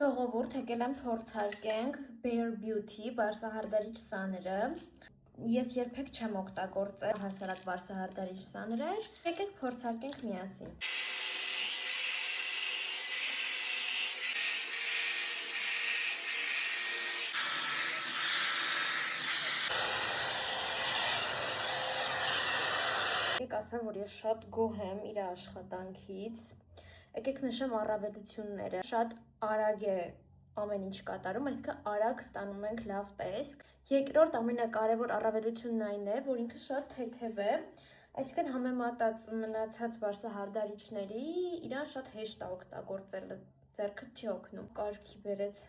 Ժողովուրդ, եկել եմ փորձարկենք Bare Beauty վարսահարդարիչ սաները։ Ես երբեք չեմ օգտագործել հասարակ վարսահարդարիչ սաներ։ Եկեք փորձարկենք միասին։ Եկեք ասեմ, որ ես շատ գոհ եմ իր աշխատանքից։ Եկեք նշեմ առավելությունները։ Շատ արագ է ամեն ինչ կատարում, այսինքն արագ ստանում ենք լավ տեսք։ Երկրորդ ամենակարևոր առավելությունն այն է, որ ինքը շատ թեթև է, այսինքն համեմատած մնացած վարսահարդարիչների, իրան շատ հեշտ է օգտագործել, ձեռքդ չի օգնում, կարգի բերեց։